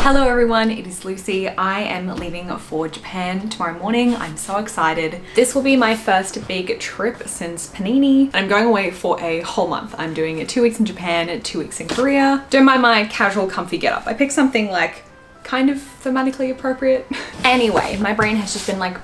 Hello everyone, it is Lucy. I am leaving for Japan tomorrow morning. I'm so excited. This will be my first big trip since panini. I'm going away for a whole month. I'm doing 2 weeks in Japan, 2 weeks in Korea. Don't mind my casual comfy getup. I picked something like kind of thematically appropriate. Anyway, my brain has just been like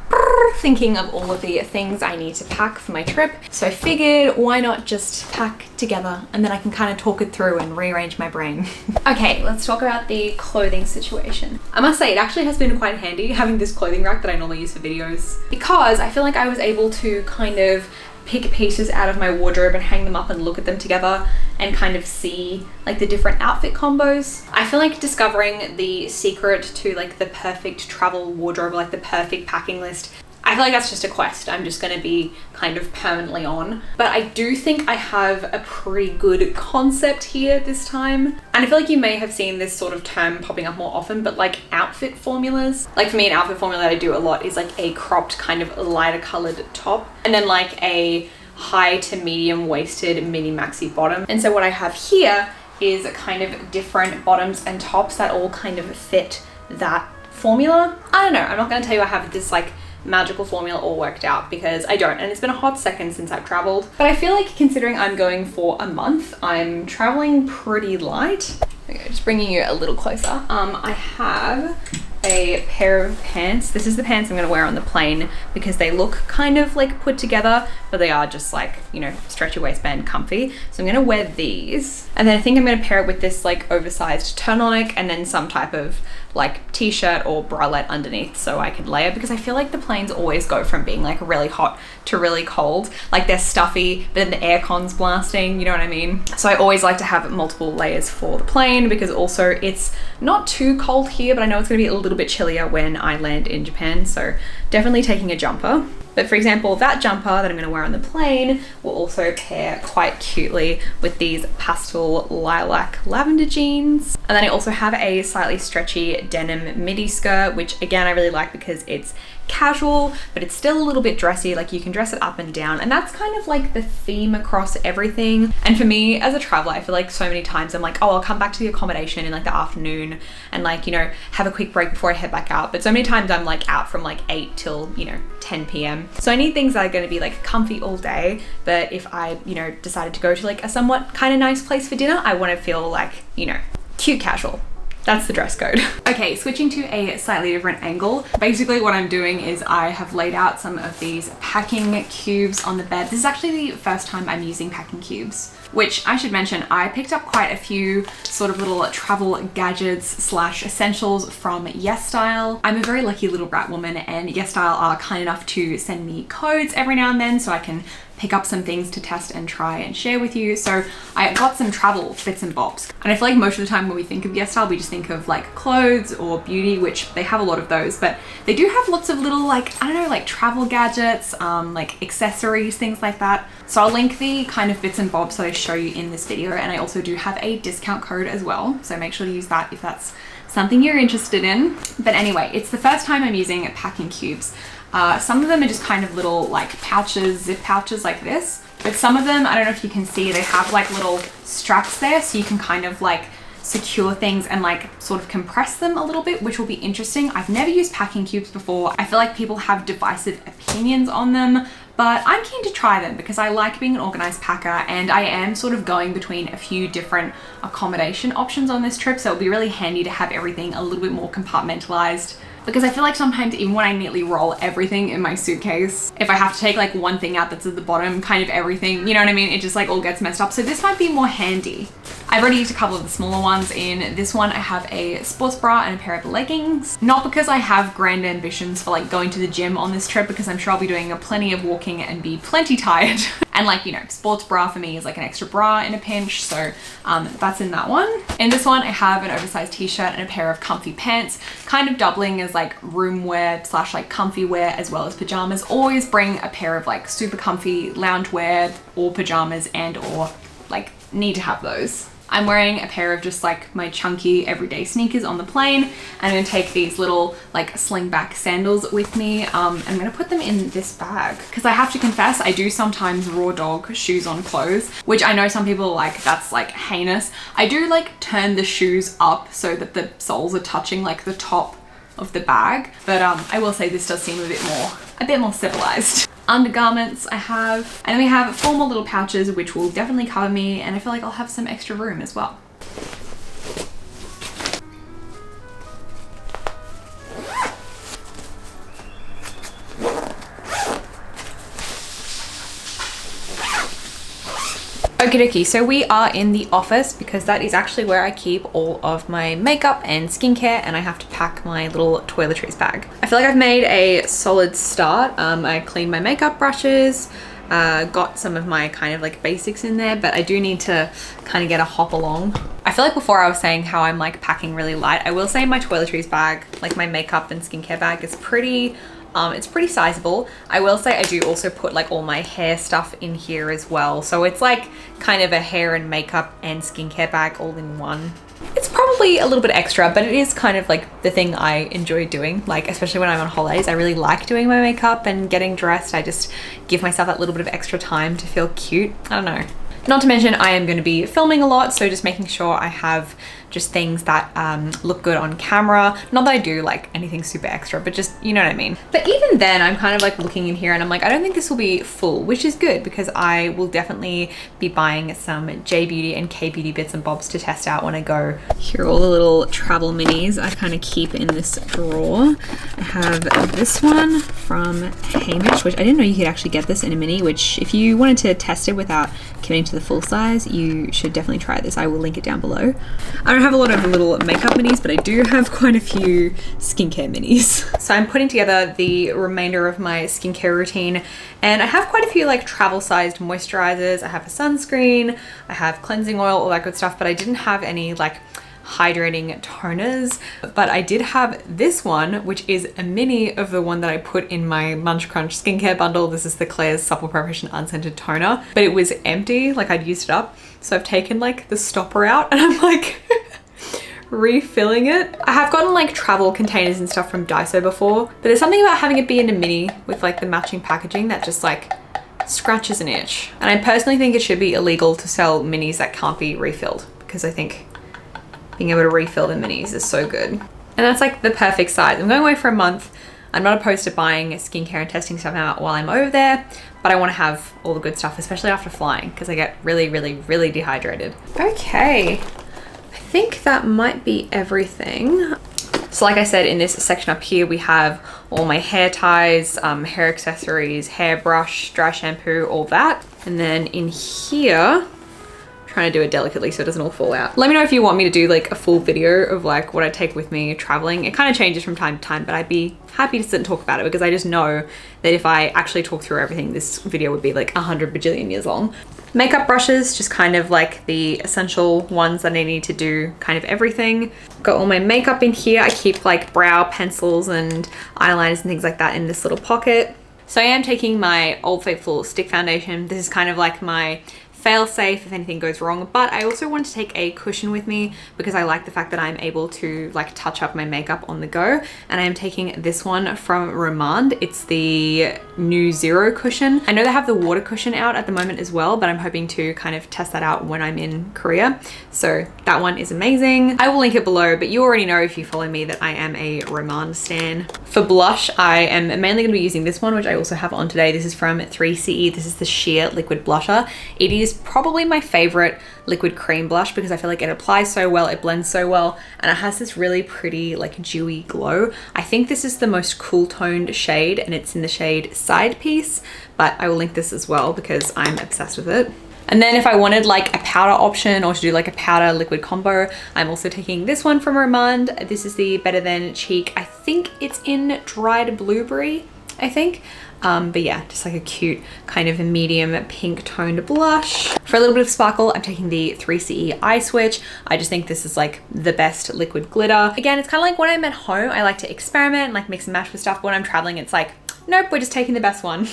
thinking of all of the things I need to pack for my trip. So I figured why not just pack together and then I can kind of talk it through and rearrange my brain. Okay, let's talk about the clothing situation. I must say it actually has been quite handy having this clothing rack that I normally use for videos because I feel like I was able to kind of pick pieces out of my wardrobe and hang them up and look at them together and kind of see like the different outfit combos. I feel like discovering the secret to like the perfect travel wardrobe, like the perfect packing list, I feel like that's just a quest I'm just gonna be kind of permanently on. But I do think I have a pretty good concept here this time. And I feel like you may have seen this sort of term popping up more often, but like outfit formulas. Like for me, an outfit formula that I do a lot is like a cropped kind of lighter colored top and then like a high to medium waisted mini maxi bottom. And so what I have here is kind of different bottoms and tops that all kind of fit that formula. I don't know, I'm not gonna tell you I have this like magical formula all worked out because I don't, and it's been a hot second since I've traveled. But I feel like considering I'm going for a month, I'm traveling pretty light. Okay, just bringing you a little closer. I have a pair of pants. This is the pants I'm gonna wear on the plane because they look kind of like put together, but they are just like, you know, stretchy waistband comfy. So I'm gonna wear these. And then I think I'm gonna pair it with this like oversized turtleneck and then some type of like t-shirt or bralette underneath so I can layer, because I feel like the planes always go from being like really hot to really cold. Like they're stuffy, but then the aircon's blasting, you know what I mean? So I always like to have multiple layers for the plane because also it's not too cold here, but I know it's gonna be a little bit chillier when I land in Japan. So definitely taking a jumper. But for example, that jumper that I'm gonna wear on the plane will also pair quite cutely with these pastel lilac lavender jeans. And then I also have a slightly stretchy denim midi skirt, which again, I really like because it's casual, but it's still a little bit dressy. Like you can dress it up and down, and that's kind of like the theme across everything. And for me as a traveler, I feel like so many times I'm like, oh, I'll come back to the accommodation in like the afternoon and like, you know, have a quick break before I head back out. But so many times I'm like out from like 8 till, you know, 10 p.m. So I need things that are going to be like comfy all day. But if I, you know, decided to go to like a somewhat kind of nice place for dinner, I want to feel like, you know, cute casual. That's the dress code. Okay, switching to a slightly different angle. Basically what I'm doing is I have laid out some of these packing cubes on the bed. This is actually the first time I'm using packing cubes, which I should mention, I picked up quite a few sort of little travel gadgets slash essentials from YesStyle. I'm a very lucky little brat woman, and YesStyle are kind enough to send me codes every now and then so I can pick up some things to test and try and share with you. So I got some travel bits and bobs. And I feel like most of the time when we think of YesStyle, we just think of like clothes or beauty, which they have a lot of those, but they do have lots of little like, I don't know, like travel gadgets, like accessories, things like that. So I'll link the kind of bits and bobs that I show you in this video. And I also do have a discount code as well. So make sure to use that if that's something you're interested in. But anyway, it's the first time I'm using packing cubes. Some of them are just kind of little like pouches, zip pouches like this. But some of them, I don't know if you can see, they have like little straps there so you can kind of like secure things and like sort of compress them a little bit, which will be interesting. I've never used packing cubes before. I feel like people have divisive opinions on them, but I'm keen to try them because I like being an organized packer and I am sort of going between a few different accommodation options on this trip. So it'll be really handy to have everything a little bit more compartmentalized. Because I feel like sometimes even when I neatly roll everything in my suitcase, if I have to take like one thing out that's at the bottom, kind of everything, you know what I mean? It just like all gets messed up. So this might be more handy. I've already used a couple of the smaller ones. In this one, I have a sports bra and a pair of leggings. Not because I have grand ambitions for like going to the gym on this trip, because I'm sure I'll be doing plenty of walking and be plenty tired. And like, you know, sports bra for me is like an extra bra in a pinch. So that's in that one. In this one, I have an oversized t-shirt and a pair of comfy pants, kind of doubling as like room wear slash like comfy wear as well as pajamas. Always bring a pair of like super comfy lounge wear or pajamas and or like need to have those. I'm wearing a pair of just like my chunky everyday sneakers on the plane. And I'm gonna take these little like Slingback sandals with me. I'm gonna put them in this bag because I have to confess, I do sometimes raw dog shoes on clothes, which I know some people are like, that's like heinous. I do like turn the shoes up so that the soles are touching like the top of the bag. But I will say this does seem a bit more civilized. Undergarments I have, and then we have 4 more little pouches which will definitely cover me, and I feel like I'll have some extra room as well. Okie dokie, so we are in the office because that is actually where I keep all of my makeup and skincare, and I have to pack my little toiletries bag. I feel like I've made a solid start. I cleaned my makeup brushes, got some of my kind of like basics in there, but I do need to kind of get a hop along. I feel like before I was saying how I'm like packing really light. I will say my toiletries bag, like my makeup and skincare bag, is pretty it's pretty sizable. I will say I do also put like all my hair stuff in here as well. So it's like kind of a hair and makeup and skincare bag all in one. It's probably a little bit extra, but it is kind of like the thing I enjoy doing. Like, especially when I'm on holidays, I really like doing my makeup and getting dressed. I just give myself that little bit of extra time to feel cute. I don't know. Not to mention I am going to be filming a lot, so just making sure I have just things that look good on camera. Not that I do like anything super extra, but just, you know what I mean. But even then, I'm kind of like looking in here and I'm like, I don't think this will be full, which is good because I will definitely be buying some J Beauty and K Beauty bits and bobs to test out when I go. Here are all the little travel minis I kind of keep in this drawer. I have this one from Heimish, which I didn't know you could actually get this in a mini, which if you wanted to test it without committing to the full size, you should definitely try this. I will link it down below. I don't have a lot of little makeup minis, but I do have quite a few skincare minis. So I'm putting together the remainder of my skincare routine, and I have quite a few like travel sized moisturizers. I have a sunscreen, I have cleansing oil, all that good stuff, but I didn't have any like hydrating toners. But I did have this one, which is a mini of the one that I put in my Munch Crunch skincare bundle. This is the Klairs Supple Preparation Unscented Toner, but it was empty, like I'd used it up. So I've taken like the stopper out and I'm like refilling it. I have gotten like travel containers and stuff from Daiso before, but there's something about having it be in a mini with like the matching packaging that just like scratches an itch. And I personally think it should be illegal to sell minis that can't be refilled, because I think being able to refill the minis is so good. And that's like the perfect size. I'm going away for a month. I'm not opposed to buying skincare and testing stuff out while I'm over there, but I want to have all the good stuff, especially after flying, because I get really, really, really dehydrated. Okay, I think that might be everything. So like I said, in this section up here, we have all my hair ties, hair accessories, hairbrush, dry shampoo, all that. And then in here, trying to do it delicately so it doesn't all fall out. Let me know if you want me to do like a full video of like what I take with me traveling. It kind of changes from time to time, but I'd be happy to sit and talk about it because I just know that if I actually talk through everything, this video would be like 100 bajillion years long. Makeup brushes, just kind of like the essential ones that I need to do kind of everything. Got all my makeup in here. I keep like brow pencils and eyeliners and things like that in this little pocket. So I am taking my Old Faithful stick foundation. This is kind of like my fail safe if anything goes wrong, but I also want to take a cushion with me because I like the fact that I'm able to like touch up my makeup on the go. And I am taking this one from rom&nd. It's the new Zero cushion. I know they have the water cushion out at the moment as well, but I'm hoping to kind of test that out when I'm in Korea. So that one is amazing. I will link it below, but you already know if you follow me that I am a rom&nd stan. For blush, I am mainly going to be using this one, which I also have on today. This is from 3CE. This is the Sheer Liquid Blusher. It is probably my favorite liquid cream blush because I feel like it applies so well, it blends so well, and it has this really pretty like dewy glow. I think this is the most cool toned shade, and it's in the shade Side Piece, but I will link this as well because I'm obsessed with it. And then if I wanted like a powder option or to do like a powder liquid combo, I'm also taking this one from rom&nd. This is the Better Than Cheek. I think it's in Dried Blueberry, I think. But yeah, just like a cute kind of a medium pink toned blush. For a little bit of sparkle, I'm taking the 3CE Eye Switch. I just think this is like the best liquid glitter. Again, it's kind of like when I'm at home, I like to experiment and like mix and match with stuff. But when I'm traveling, it's like nope, we're just taking the best one.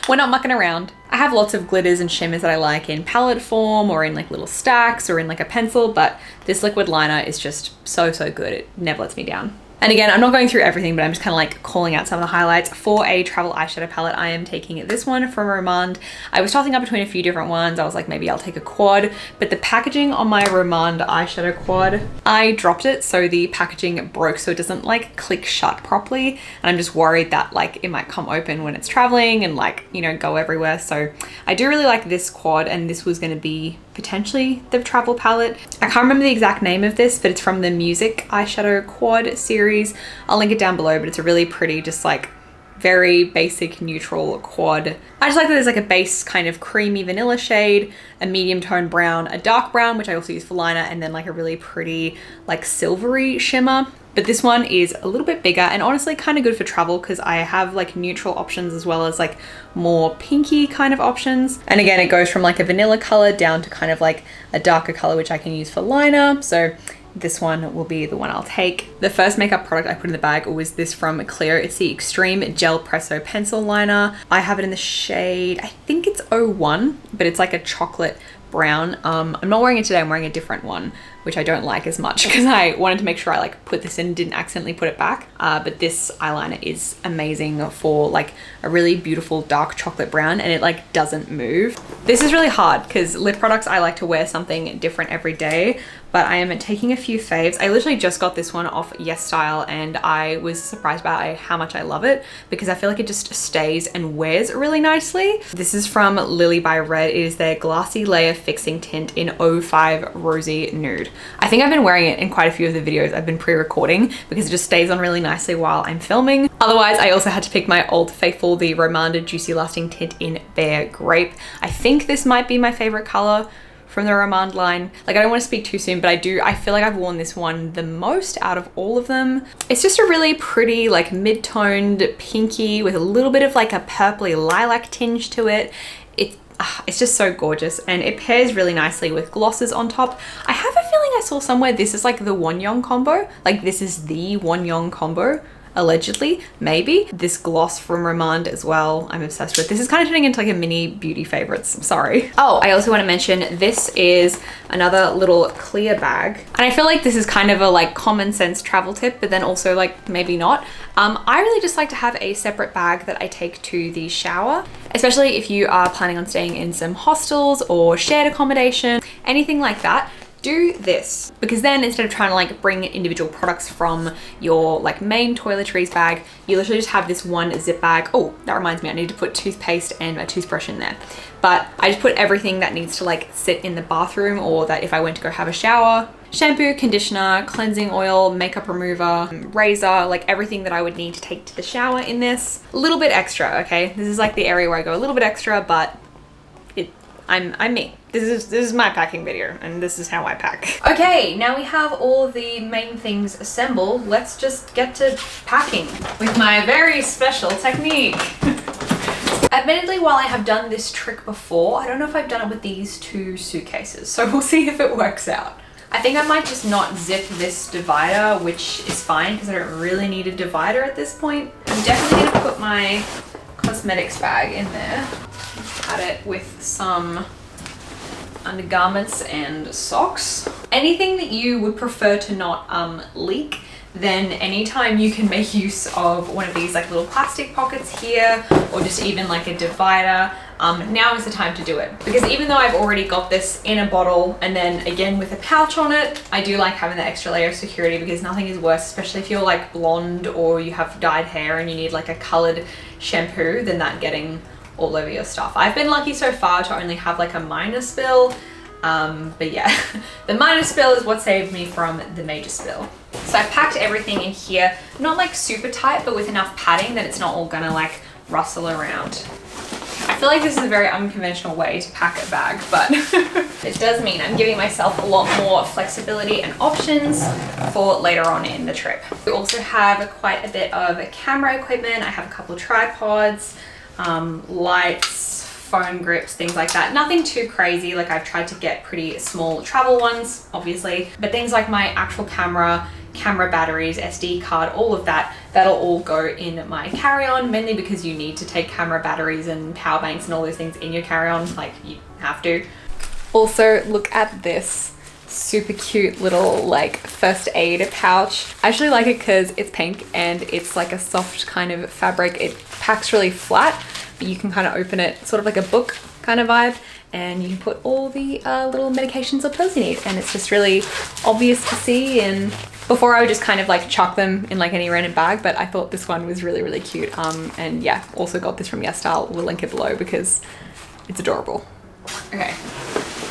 We're not mucking around. I have lots of glitters and shimmers that I like in palette form or in like little stacks or in like a pencil, but this liquid liner is just so, so good. It never lets me down. And again, I'm not going through everything, but I'm just kind of like calling out some of the highlights. For a travel eyeshadow palette, I am taking this one from rom&nd. I was tossing up between a few different ones. I was like, maybe I'll take a quad, but the packaging on my rom&nd eyeshadow quad, I dropped it, so the packaging broke, so it doesn't like click shut properly. And I'm just worried that like it might come open when it's traveling and like, you know, go everywhere. So I do really like this quad, and this was going to be potentially the travel palette. I can't remember the exact name of this, but it's from the Music eyeshadow quad series. I'll link it down below, but it's a really pretty, just like very basic neutral quad. I just like that there's like a base kind of creamy vanilla shade, a medium tone brown, a dark brown, which I also use for liner, and then like a really pretty like silvery shimmer. But this one is a little bit bigger and honestly kind of good for travel because I have like neutral options as well as like more pinky kind of options. And again, it goes from like a vanilla color down to kind of like a darker color, which I can use for liner. So this one will be the one I'll take. The first makeup product I put in the bag was this from Klairs. It's the Extreme Gel Presso Pencil Liner. I have it in the shade, I think it's 01, but it's like a chocolate brown. I'm not wearing it today, I'm wearing a different one, which I don't like as much because I wanted to make sure I like put this in, didn't accidentally put it back. But this eyeliner is amazing for like a really beautiful dark chocolate brown, and it like doesn't move. This is really hard because lip products, I like to wear something different every day, but I am taking a few faves. I literally just got this one off YesStyle and I was surprised by how much I love it because I feel like it just stays and wears really nicely. This is from Lily by Red. It is their Glassy Layer Fixing Tint in 05 Rosy Nude. I think I've been wearing it in quite a few of the videos I've been pre-recording because it just stays on really nicely while I'm filming. Otherwise, I also had to pick my Old Faithful, the rom&nd Juicy Lasting Tint in Bare Grape. I think this might be my favorite color from the rom&nd line. Like, I don't want to speak too soon, but I feel like I've worn this one the most out of all of them. It's just a really pretty, like mid-toned pinky with a little bit of like a purpley lilac tinge to it. It's just so gorgeous, and it pairs really nicely with glosses on top. I have a feeling I saw somewhere this is like the Wonyong combo. Like this is the Wonyong combo. Allegedly, maybe. This gloss from rom&nd as well, I'm obsessed with. This is kind of turning into like a mini beauty favorites, I'm sorry. Oh, I also want to mention this is another little clear bag. And I feel like this is kind of a like common sense travel tip, but then also like maybe not. I really just like to have a separate bag that I take to the shower, especially if you are planning on staying in some hostels or shared accommodation, anything like that. Do this, because then instead of trying to like bring individual products from your like main toiletries bag, you literally just have this one zip bag. Oh, that reminds me, I need to put toothpaste and a toothbrush in there. But I just put everything that needs to like sit in the bathroom, or that if I went to go have a shower. Shampoo, conditioner, cleansing oil, makeup remover, razor, like everything that I would need to take to the shower in this. A little bit extra, okay? This is like the area where I go a little bit extra, but I'm me. This is my packing video, and this is how I pack. Okay, now we have all the main things assembled. Let's just get to packing with my very special technique. Admittedly, while I have done this trick before, I don't know if I've done it with these two suitcases, so we'll see if it works out. I think I might just not zip this divider, which is fine because I don't really need a divider at this point. I'm definitely gonna put my cosmetics bag in there. Add it with some undergarments and socks. Anything that you would prefer to not leak, then anytime you can make use of one of these like little plastic pockets here, or just even like a divider, now is the time to do it. Because even though I've already got this in a bottle and then again with a pouch on it, I do like having the extra layer of security, because nothing is worse, especially if you're like blonde or you have dyed hair and you need like a colored shampoo, than that getting all over your stuff. I've been lucky so far to only have like a minor spill, but yeah, the minor spill is what saved me from the major spill. So I packed everything in here, not like super tight, but with enough padding that it's not all gonna like rustle around. I feel like this is a very unconventional way to pack a bag, but it does mean I'm giving myself a lot more flexibility and options for later on in the trip. We also have quite a bit of camera equipment. I have a couple of tripods, lights, phone grips, things like that. Nothing too crazy. Like, I've tried to get pretty small travel ones, obviously, but things like my actual camera, camera batteries, SD card, all of that, that'll all go in my carry-on, mainly because you need to take camera batteries and power banks and all those things in your carry-on, like you have to. Also, look at this super cute little like first aid pouch. I actually like it because it's pink and it's like a soft kind of fabric. It packs really flat, but you can kind of open it sort of like a book kind of vibe, and you can put all the little medications or pills you need, and it's just really obvious to see. And before I would just kind of like chuck them in like any random bag, but I thought this one was really, really cute. And yeah, also got this from YesStyle. We'll link it below because it's adorable. Okay.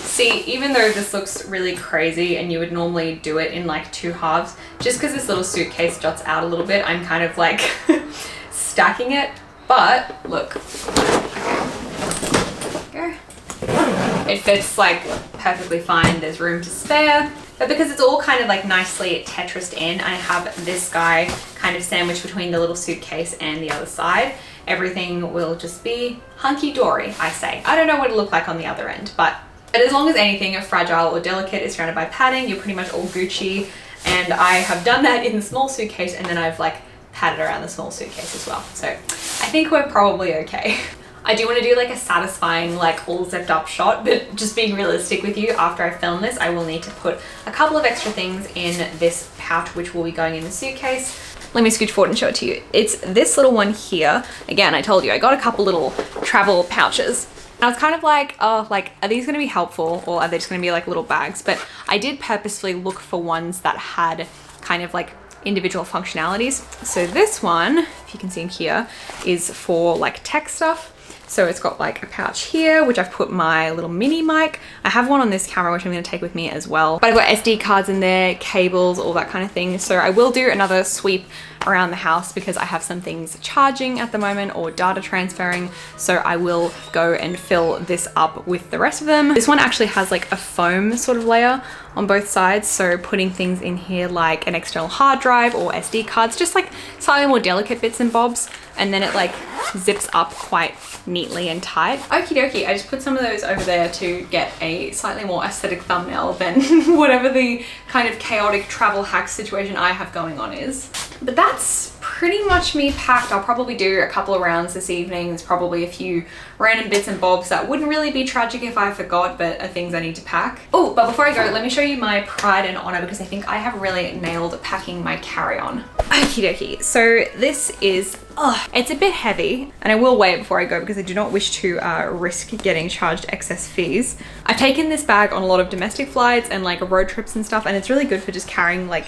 See, even though this looks really crazy and you would normally do it in like 2 halves, just because this little suitcase juts out a little bit, I'm kind of like stacking it. But look, okay. It fits like perfectly fine. There's room to spare. But because it's all kind of like nicely Tetrised in, I have this guy kind of sandwiched between the little suitcase and the other side. Everything will just be hunky-dory, I say. I don't know what it'll look like on the other end, but as long as anything fragile or delicate is surrounded by padding, you're pretty much all Gucci. And I have done that in the small suitcase, and then I've like padded around the small suitcase as well. So I think we're probably okay. I do want to do like a satisfying, like all zipped up shot, but just being realistic with you, after I film this, I will need to put a couple of extra things in this pouch, which will be going in the suitcase. Let me scooch forward and show it to you. It's this little one here. Again, I told you, I got a couple little travel pouches. I was kind of like, oh, like, are these gonna be helpful or are they just gonna be like little bags? But I did purposefully look for ones that had kind of like individual functionalities. So this one, if you can see in here, is for like tech stuff. So it's got like a pouch here, which I've put my little mini mic. I have one on this camera, which I'm gonna take with me as well. But I've got SD cards in there, cables, all that kind of thing. So I will do another sweep around the house because I have some things charging at the moment or data transferring. So I will go and fill this up with the rest of them. This one actually has like a foam sort of layer on both sides. So putting things in here like an external hard drive or SD cards, just like slightly more delicate bits and bobs. And then it like zips up quite neatly and tight. Okie dokie, I just put some of those over there to get a slightly more aesthetic thumbnail than whatever the kind of chaotic travel hack situation I have going on is. But that's pretty much me packed. I'll probably do a couple of rounds this evening. There's probably a few random bits and bobs that wouldn't really be tragic if I forgot, but are things I need to pack. Oh, but before I go, let me show you my pride and honor because I think I have really nailed packing my carry-on. Okie dokie. So this is, it's a bit heavy and I will weigh it before I go because I do not wish to risk getting charged excess fees. I've taken this bag on a lot of domestic flights and like road trips and stuff, and it's really good for just carrying like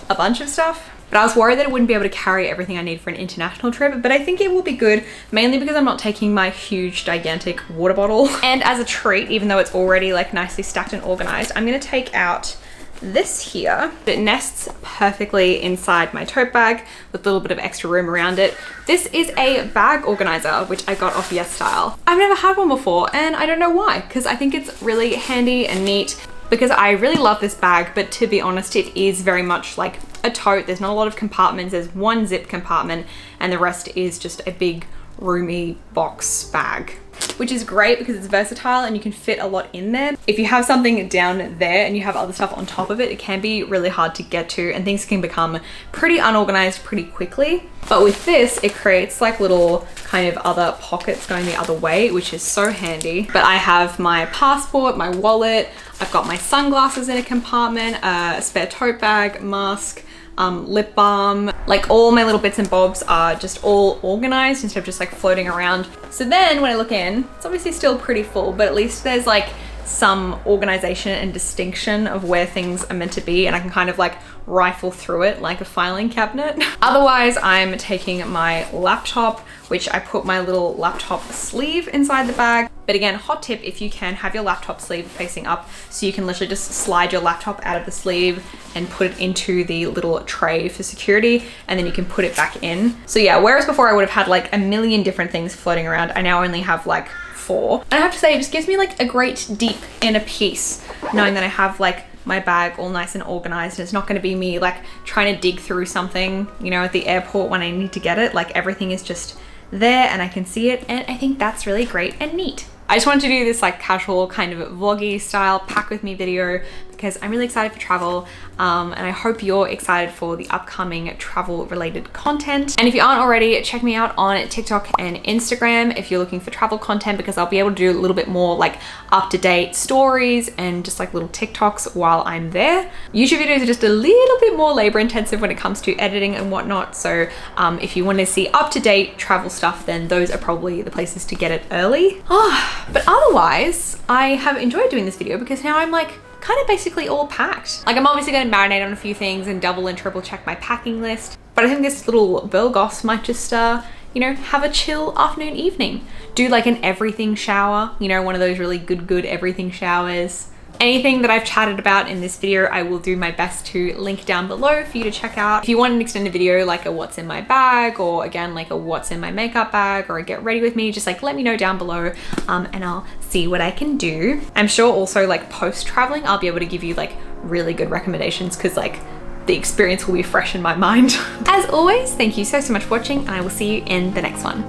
a bunch of stuff. But I was worried that it wouldn't be able to carry everything I need for an international trip, but I think it will be good, mainly because I'm not taking my huge, gigantic water bottle. And as a treat, even though it's already like nicely stacked and organized, I'm gonna take out this here. It nests perfectly inside my tote bag with a little bit of extra room around it. This is a bag organizer, which I got off YesStyle. I've never had one before, and I don't know why, because I think it's really handy and neat. Because I really love this bag, but to be honest, it is very much like a tote. There's not a lot of compartments. There's one zip compartment and the rest is just a big roomy box bag, which is great because it's versatile and you can fit a lot in there. If you have something down there and you have other stuff on top of it, it can be really hard to get to and things can become pretty unorganized pretty quickly. But with this, it creates like little kind of other pockets going the other way, which is so handy. But I have my passport, my wallet, I've got my sunglasses in a compartment, a spare tote bag, mask, lip balm, like all my little bits and bobs are just all organized instead of just like floating around. So then when I look in, it's obviously still pretty full, but at least there's like some organization and distinction of where things are meant to be, and I can kind of like rifle through it like a filing cabinet. Otherwise, I'm taking my laptop, which I put my little laptop sleeve inside the bag. But again, hot tip, if you can have your laptop sleeve facing up so you can literally just slide your laptop out of the sleeve and put it into the little tray for security, and then you can put it back in. So yeah, whereas before I would have had like a million different things floating around, I now only have like 4. And I have to say, it just gives me like a great deep inner peace knowing that I have like my bag all nice and organized, and it's not going to be me like trying to dig through something, you know, at the airport when I need to get it. Like everything is just there and I can see it, and I think that's really great and neat. I just wanted to do this like casual kind of vloggy style pack with me video because because I'm really excited for travel, and I hope you're excited for the upcoming travel related content. And if you aren't already, check me out on TikTok and Instagram if you're looking for travel content, because I'll be able to do a little bit more like up-to-date stories and just like little TikToks while I'm there. YouTube videos are just a little bit more labor intensive when it comes to editing and whatnot, so if you want to see up-to-date travel stuff, then those are probably the places to get it early. But otherwise, I have enjoyed doing this video because now I'm like kind of basically all packed. Like, I'm obviously going to marinate on a few things and double and triple check my packing list, but I think this little Burgos might just you know, have a chill afternoon, evening. Do like an everything shower, you know, one of those really good everything showers. Anything that I've chatted about in this video, I will do my best to link down below for you to check out. If you want an extended video, like a what's in my bag, or again, like a what's in my makeup bag, or a get ready with me, just like let me know down below, and I'll see what I can do. I'm sure also like post traveling, I'll be able to give you like really good recommendations, because like the experience will be fresh in my mind. As always, thank you so much for watching, and I will see you in the next one.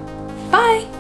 Bye.